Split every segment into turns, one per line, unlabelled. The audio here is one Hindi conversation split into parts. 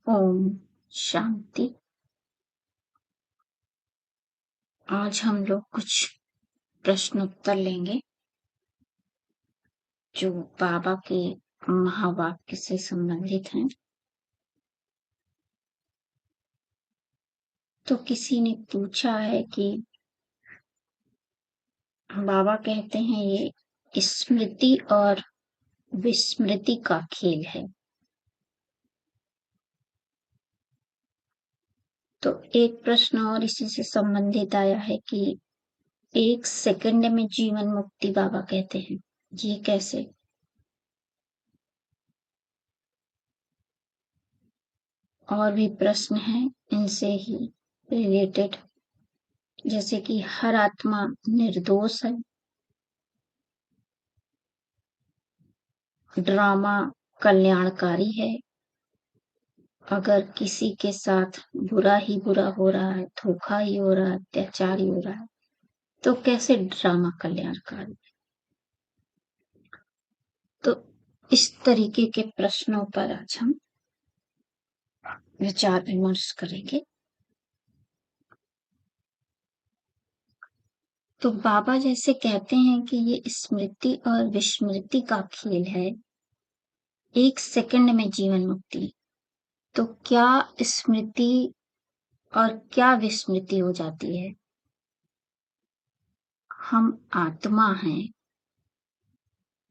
ओम शांति। आज हम लोग कुछ प्रश्न उत्तर लेंगे जो बाबा के महावाक्य से संबंधित हैं। तो किसी ने पूछा है कि बाबा कहते हैं ये स्मृति और विस्मृति का खेल है। तो एक प्रश्न और इसी से संबंधित आया है कि 1 सेकंड में जीवन मुक्ति बाबा कहते हैं, ये कैसे? और भी प्रश्न हैं इनसे ही रिलेटेड, जैसे कि हर आत्मा निर्दोष है, ड्रामा कल्याणकारी है, अगर किसी के साथ बुरा ही बुरा हो रहा है, धोखा ही हो रहा है, अत्याचार ही हो रहा है, तो कैसे ड्रामा कल्याणकारी? तो इस तरीके के प्रश्नों पर आज हम विचार विमर्श करेंगे। तो बाबा जैसे कहते हैं कि ये स्मृति और विस्मृति का खेल है, 1 सेकंड में जीवन मुक्ति। तो क्या स्मृति और क्या विस्मृति हो जाती है? हम आत्मा हैं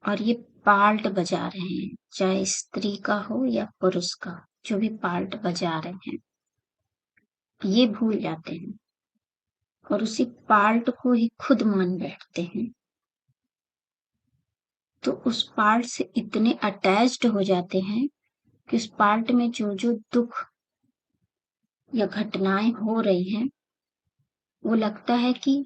और ये पार्ट बजा रहे हैं, चाहे स्त्री का हो या पुरुष का, जो भी पार्ट बजा रहे हैं, ये भूल जाते हैं और उसी पार्ट को ही खुद मान बैठते हैं। तो उस पार्ट से इतने अटैच्ड हो जाते हैं कि उस पार्ट में जो जो दुख या घटनाएं हो रही हैं, वो लगता है कि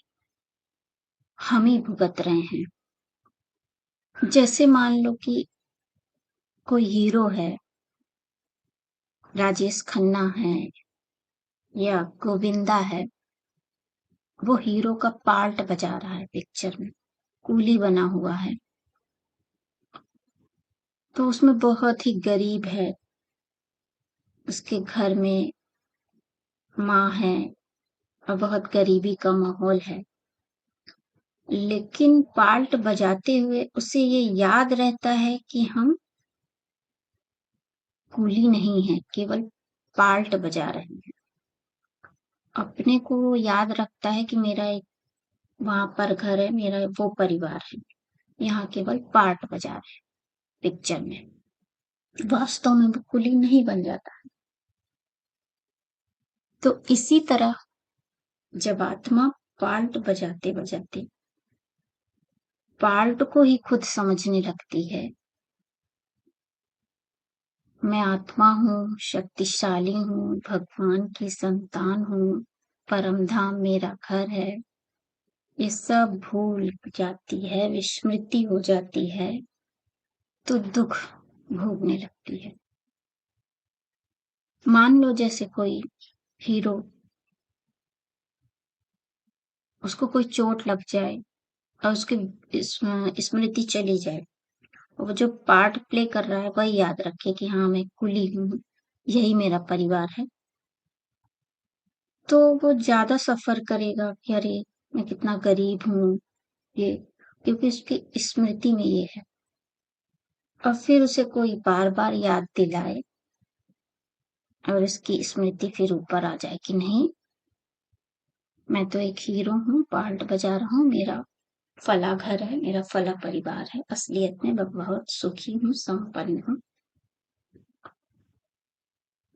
हम ही भुगत रहे हैं। जैसे मान लो कि कोई हीरो है, राजेश खन्ना है या गोविंदा है, वो हीरो का पार्ट बजा रहा है पिक्चर में, कूली बना हुआ है। तो उसमें बहुत ही गरीब है, उसके घर में माँ है और बहुत गरीबी का माहौल है, लेकिन पार्ट बजाते हुए उसे ये याद रहता है कि हम कूली नहीं है, केवल पार्ट बजा रहे हैं। अपने को वो याद रखता है कि मेरा एक वहां पर घर है, मेरा वो परिवार है, यहाँ केवल पार्ट बजा रहे हैं पिक्चर में। वास्तव में वो कूली नहीं बन जाता। तो इसी तरह जब आत्मा पार्ट बजाते बजाते पार्ट को ही खुद समझने लगती है, मैं आत्मा हूँ, शक्तिशाली हूँ, भगवान की संतान हूँ, परम धाम मेरा घर है, ये सब भूल जाती है, विस्मृति हो जाती है, तो दुख भोगने लगती है। मान लो जैसे कोई हीरो, उसको कोई चोट लग जाए और उसकी स्मृति चली जाए, वो जो पार्ट प्ले कर रहा है वही याद रखे कि हाँ मैं कुली हूँ, यही मेरा परिवार है, तो वो ज्यादा सफर करेगा कि अरे मैं कितना गरीब हूँ, ये क्योंकि उसकी स्मृति में ये है। और फिर उसे कोई बार बार याद दिलाए और उसकी स्मृति फिर ऊपर आ जाए कि नहीं, मैं तो एक हीरो हूँ, पार्ट बजा रहा हूँ, मेरा फला घर है, मेरा फला परिवार है, असलियत में मैं बहुत सुखी हूँ, संपन्न हूँ।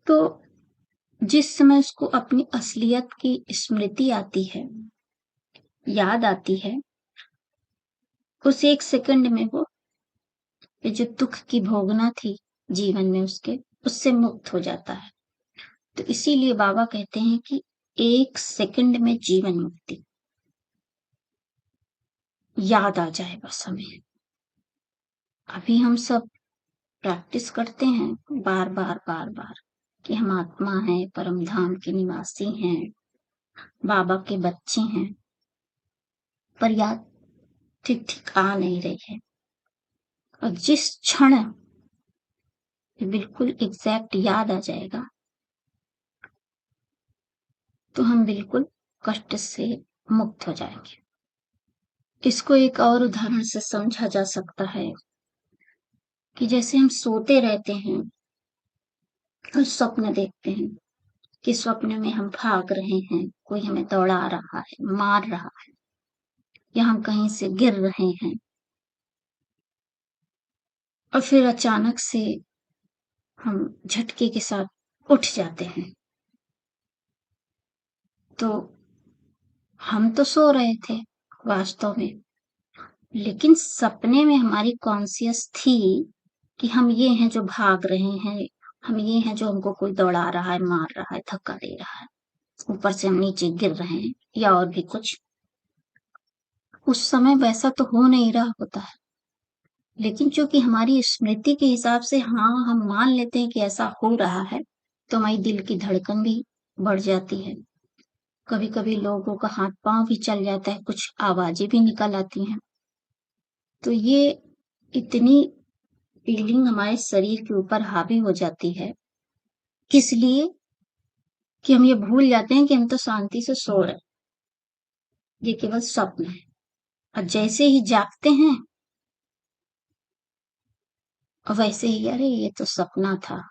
तो जिस समय उसको अपनी असलियत की स्मृति आती है, याद आती है, उस 1 सेकंड में वो ये जो दुख की भोगना थी जीवन में उसके, उससे मुक्त हो जाता है। तो इसीलिए बाबा कहते हैं कि 1 सेकंड में जीवन मुक्ति, याद आ जाए बस हमें। अभी हम सब प्रैक्टिस करते हैं बार बार बार बार कि हम आत्मा हैं, परम धाम के निवासी हैं, बाबा के बच्चे हैं, पर याद ठीक ठीक आ नहीं रही है। और जिस क्षण बिल्कुल एग्जैक्ट याद आ जाएगा, तो हम बिल्कुल कष्ट से मुक्त हो जाएंगे। इसको एक और उदाहरण से समझा जा सकता है कि जैसे हम सोते रहते हैं और स्वप्न देखते हैं कि स्वप्न में हम भाग रहे हैं, कोई हमें दौड़ा रहा है, मार रहा है, या हम कहीं से गिर रहे हैं, और फिर अचानक से हम झटके के साथ उठ जाते हैं। तो हम तो सो रहे थे वास्तव में, लेकिन सपने में हमारी कॉन्शियस थी कि हम ये हैं जो भाग रहे हैं, हम ये हैं जो हमको कोई दौड़ा रहा है, मार रहा है, धक्का दे रहा है, ऊपर से हम नीचे गिर रहे हैं, या और भी कुछ। उस समय वैसा तो हो नहीं रहा होता है, लेकिन चूंकि हमारी स्मृति के हिसाब से हाँ हम मान लेते हैं कि ऐसा हो रहा है, तो हमारी दिल की धड़कन भी बढ़ जाती है। कभी कभी लोगों का हाथ पांव भी चल जाता है, कुछ आवाजें भी निकल आती हैं। तो ये इतनी फीलिंग हमारे शरीर के ऊपर हावी हो जाती है, किस लिए? कि हम ये भूल जाते हैं कि हम तो शांति से सो रहे हैं, ये केवल स्वप्न है। और जैसे ही जागते हैं, और वैसे ही अरे ये तो सपना था,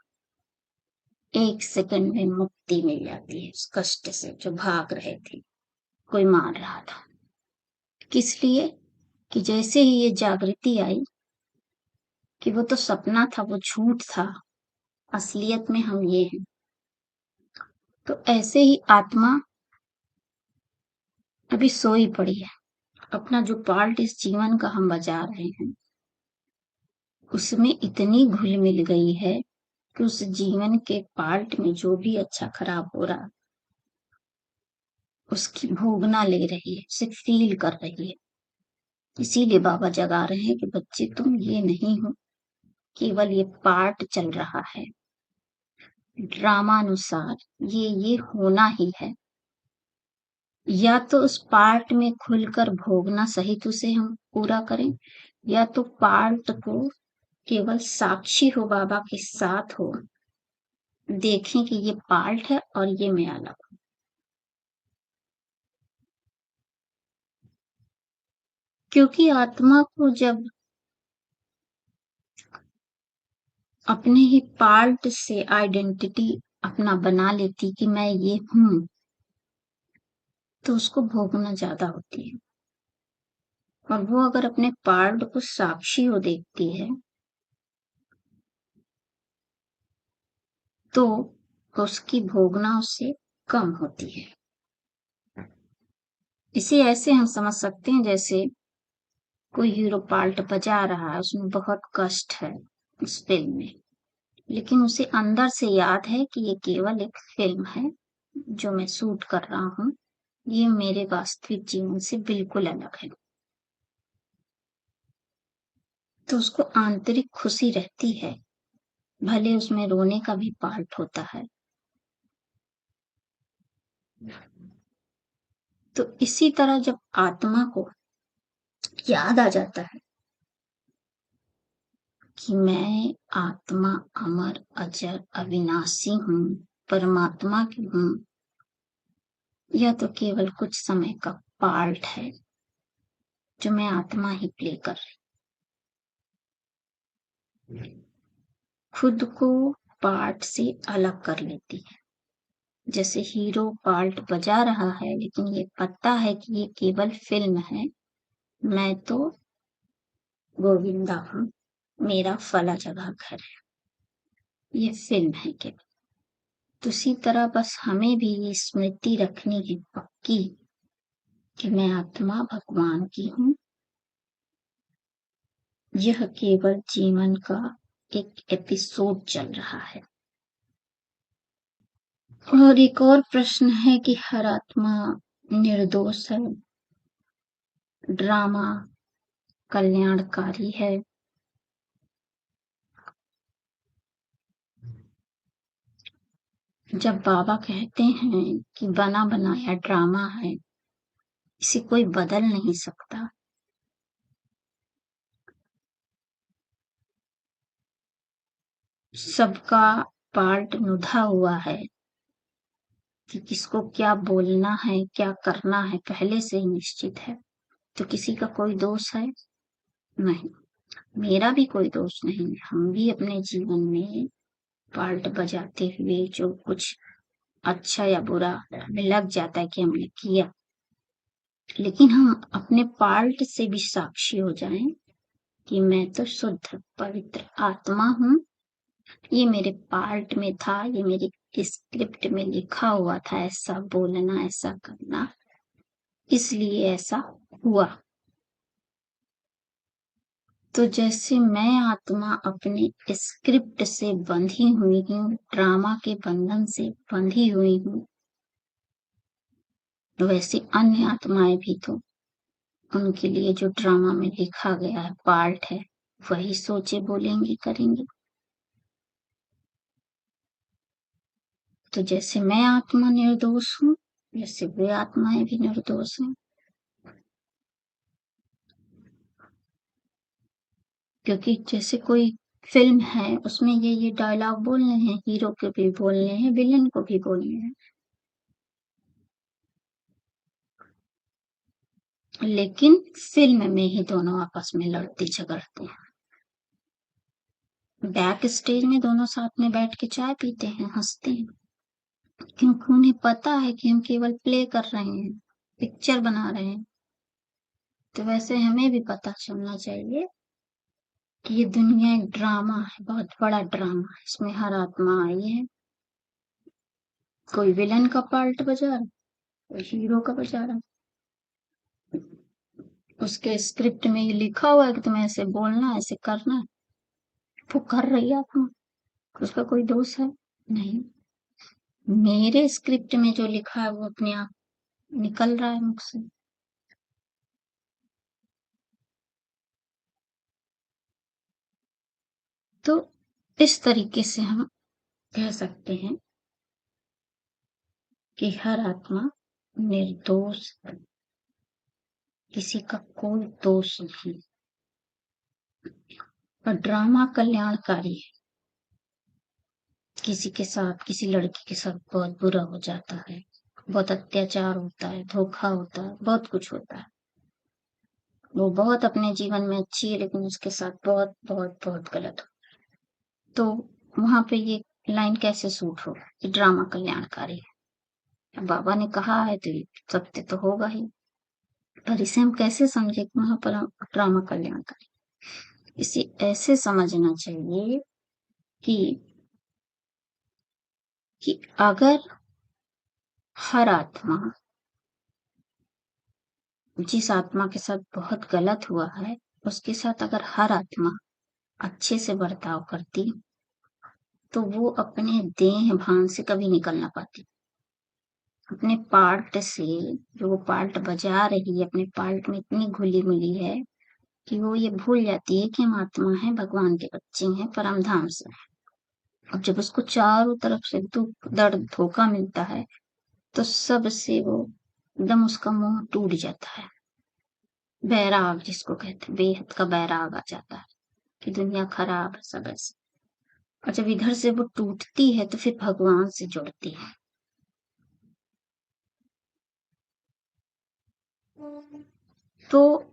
एक सेकंड में मुक्ति मिल जाती है उस कष्ट से जो भाग रहे थे, कोई मार रहा था। किस लिए? कि जैसे ही ये जागृति आई कि वो तो सपना था, वो झूठ था, असलियत में हम ये हैं। तो ऐसे ही आत्मा अभी सोई पड़ी है, अपना जो पार्ट इस जीवन का हम बजा रहे हैं उसमें इतनी घुल मिल गई है कि उस जीवन के पार्ट में जो भी अच्छा खराब हो रहा उसकी भोगना ले रही है, उसे फील कर रही है। इसीलिए बाबा जगा रहे हैं कि बच्चे तुम ये नहीं हो, केवल ये पार्ट चल रहा है, ड्रामानुसार ये होना ही है। या तो उस पार्ट में खुलकर भोगना सहित उसे हम पूरा करें, या तो पार्ट को केवल साक्षी हो, बाबा के साथ हो, देखें कि ये पार्ट है और ये मैं अलग हूं। क्योंकि आत्मा को जब अपने ही पार्ट से आइडेंटिटी अपना बना लेती कि मैं ये हूं, तो उसको भोगना ज्यादा होती है। और वो अगर अपने पार्ट को साक्षी हो देखती है, तो उसकी भोगना उससे कम होती है। इसे ऐसे हम समझ सकते हैं जैसे कोई हीरो पार्ट बजा रहा है, उसमें बहुत कष्ट है उस फिल्म में, लेकिन उसे अंदर से याद है कि ये केवल एक फिल्म है जो मैं शूट कर रहा हूँ, ये मेरे वास्तविक जीवन से बिल्कुल अलग है। तो उसको आंतरिक खुशी रहती है, भले उसमें रोने का भी पार्ट होता है। तो इसी तरह जब आत्मा को याद आ जाता है कि मैं आत्मा अमर अजर अविनाशी हूँ, परमात्मा की हूँ, यह तो केवल कुछ समय का पार्ट है जो मैं आत्मा ही प्ले कर रही, खुद को पार्ट से अलग कर लेती है। जैसे हीरो पार्ट बजा रहा है, लेकिन ये पता है कि ये केवल फिल्म है, मैं तो गोविंदा हूँ, मेरा फला जगह घर है, ये फिल्म है केवल। तो उसी तरह बस हमें भी ये स्मृति रखनी है पक्की कि मैं आत्मा भगवान की हूँ, यह केवल जीवन का एक एपिसोड चल रहा है। और एक और प्रश्न है कि हर आत्मा निर्दोष है, ड्रामा कल्याणकारी है। जब बाबा कहते हैं कि बना बनाया ड्रामा है, इसे कोई बदल नहीं सकता, सबका पार्ट नुधा हुआ है, कि किसको क्या बोलना है, क्या करना है, पहले से ही निश्चित है। तो किसी का कोई दोष है? नहीं, मेरा भी कोई दोष नहीं है। हम भी अपने जीवन में पार्ट बजाते हुए जो कुछ अच्छा या बुरा हमें लग जाता है कि हमने किया, लेकिन हम अपने पार्ट से भी साक्षी हो जाएं कि मैं तो शुद्ध पवित्र आत्मा हूँ। ये मेरे पार्ट में था, ये मेरी स्क्रिप्ट में लिखा हुआ था, ऐसा बोलना, ऐसा करना, इसलिए ऐसा हुआ। तो जैसे मैं आत्मा अपने स्क्रिप्ट से बंधी हुई हूँ, ड्रामा के बंधन से बंधी हुई हूँ, वैसे अन्य आत्माएं भी तो, उनके लिए जो ड्रामा में लिखा गया है, पार्ट है, वही सोचे, बोलेंगे, करेंगे। तो जैसे मैं आत्मा निर्दोष हूँ, वैसे वे आत्माएं भी निर्दोष हैं। क्योंकि जैसे कोई फिल्म है, उसमें ये डायलॉग बोलने हैं, हीरो के भी बोलने हैं, विलेन को भी बोलने हैं, लेकिन फिल्म में ही दोनों आपस में लड़ते झगड़ते हैं। बैक स्टेज में दोनों साथ में बैठ के चाय पीते हैं, हंसते हैं, क्योंकि उन्हें पता है कि हम केवल प्ले कर रहे हैं, पिक्चर बना रहे हैं। तो वैसे हमें भी पता चलना चाहिए कि ये दुनिया एक ड्रामा है, बहुत बड़ा ड्रामा है। इसमें हर आत्मा आई है, कोई विलन का पार्ट बजा रहा, कोई हीरो का बजा रहा। उसके स्क्रिप्ट में ये लिखा हुआ है कि तुम्हें ऐसे बोलना, ऐसे करना है, वो कर रही है आत्मा, उसका कोई दोष है? नहीं। मेरे स्क्रिप्ट में जो लिखा है वो अपने आप निकल रहा है मुख से। तो इस तरीके से हम कह सकते हैं कि हर आत्मा निर्दोष, किसी का कोई दोष नहीं। और ड्रामा कल्याणकारी है। किसी के साथ, किसी लड़की के साथ बहुत बुरा हो जाता है, बहुत अत्याचार होता है, धोखा होता है, बहुत कुछ होता है। वो बहुत अपने जीवन में अच्छी है, लेकिन उसके साथ बहुत बहुत बहुत गलत हो, तो वहां पे ये लाइन कैसे सूट हो कि ड्रामा कल्याणकारी है? बाबा ने कहा है तो ये सत्य तो होगा ही, पर इसे हम कैसे समझे कि वहां पर ड्रामा कल्याणकारी? इसे ऐसे समझना चाहिए कि अगर हर आत्मा, जिस आत्मा के साथ बहुत गलत हुआ है, उसके साथ अगर हर आत्मा अच्छे से बर्ताव करती, तो वो अपने देह भान से कभी निकल ना पाती। अपने पार्ट से, जो वो पार्ट बजा रही है, अपने पार्ट में इतनी घुली मिली है कि वो ये भूल जाती है कि हम आत्मा है, भगवान के बच्चे हैं, परम धाम से। और जब उसको चारों तरफ से दुख, दर्द, धोखा मिलता है, तो सबसे वो एकदम, उसका मुंह टूट जाता है। बैराग जिसको कहते हैं, बेहद का बैराग आ जाता है कि दुनिया खराब है, सब ऐसे। और जब इधर से वो टूटती है, तो फिर भगवान से जुड़ती है। तो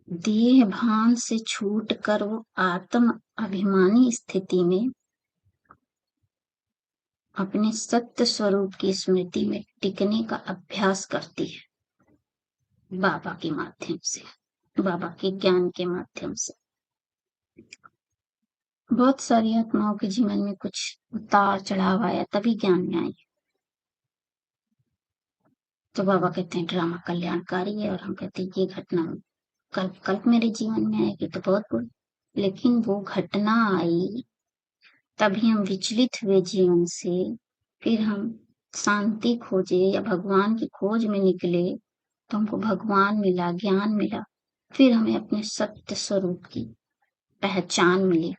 देह भान से छूट कर वो आत्म अभिमानी स्थिति में अपने सत्य स्वरूप की स्मृति में टिकने का अभ्यास करती है, बाबा के माध्यम से, बाबा के ज्ञान के माध्यम से। बहुत सारी आत्माओं के जीवन में कुछ उतार चढ़ाव आया, तभी ज्ञान में आई। तो बाबा कहते हैं ड्रामा कल्याणकारी है, और हम कहते हैं ये घटना कल्प कल्प मेरे जीवन में आएगी तो बहुत बुरी। लेकिन वो घटना आई, तभी हम विचलित हुए जीवन से, फिर हम शांति खोजे या भगवान की खोज में निकले, तो हमको भगवान मिला, ज्ञान मिला, फिर हमें अपने सत्य स्वरूप की पहचान मिली,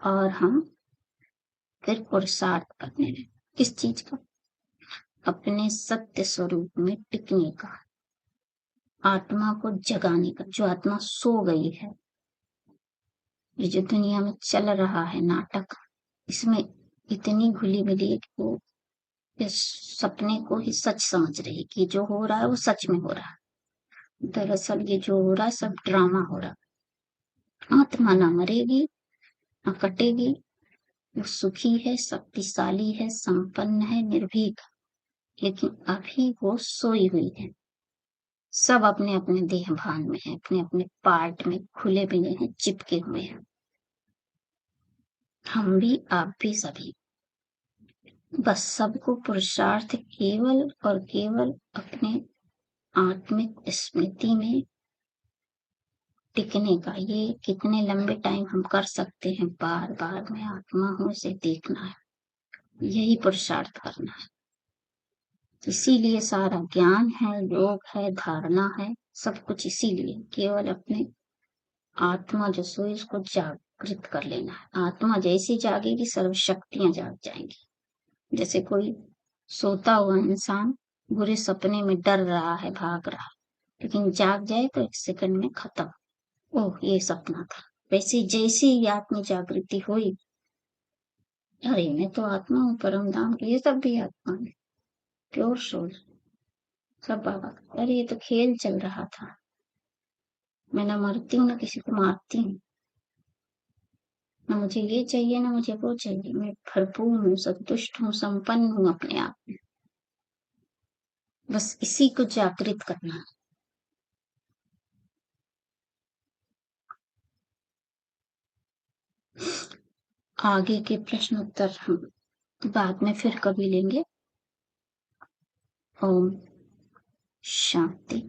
और हम फिर पुरुषार्थ करने लगे। किस चीज का? अपने सत्य स्वरूप में टिकने का, आत्मा को जगाने का। जो आत्मा सो गई है, ये जो दुनिया में चल रहा है नाटक, इसमें इतनी घुली मिली है कि वो इस सपने को ही सच समझ रही कि जो हो रहा है वो सच में हो रहा है। दरअसल ये जो हो रहा है सब ड्रामा हो रहा है। आत्मा ना मरेगी, ना कटेगी। वो सुखी है, शक्तिशाली है, संपन्न है, निर्भीक। लेकिन अभी वो सोई हुई है। सब अपने अपने देह भान में है, अपने अपने पार्ट में खुले मिले हैं, चिपके हुए हैं। हम भी, आप भी, सभी। बस सबको पुरुषार्थ केवल और केवल अपने आत्मिक स्मृति में टिकने का। ये कितने लंबे टाइम हम कर सकते हैं, बार बार में आत्मा हूं इसे देखना है, यही पुरुषार्थ करना है। इसीलिए सारा ज्ञान है, योग है, धारणा है, सब कुछ इसीलिए केवल अपने आत्मा जो सोई उसको जागृत कर लेना है। आत्मा जैसी जागेगी सर्व शक्तियां जाग जाएंगी। जैसे कोई सोता हुआ इंसान बुरे सपने में डर रहा है, भाग रहा है, लेकिन जाग जाए तो एक सेकंड में खत्म। ओह, ये सपना था। वैसे जैसी ही आत्म जागृति हुई, अरे मैं तो आत्मा हूँ, परम धाम की, ये सब भी आत्मा है, प्योर सोल। सब बाबा, अरे ये तो खेल चल रहा था। मैं ना मरती हूँ ना किसी को मारती हूँ, ना मुझे ये चाहिए ना मुझे वो चाहिए। मैं भरपूर हूँ, संतुष्ट हूँ, संपन्न हूँ अपने आप में। बस इसी को जागृत करना है। आगे के प्रश्न उत्तर हम बाद में फिर कभी लेंगे। ओम शांति।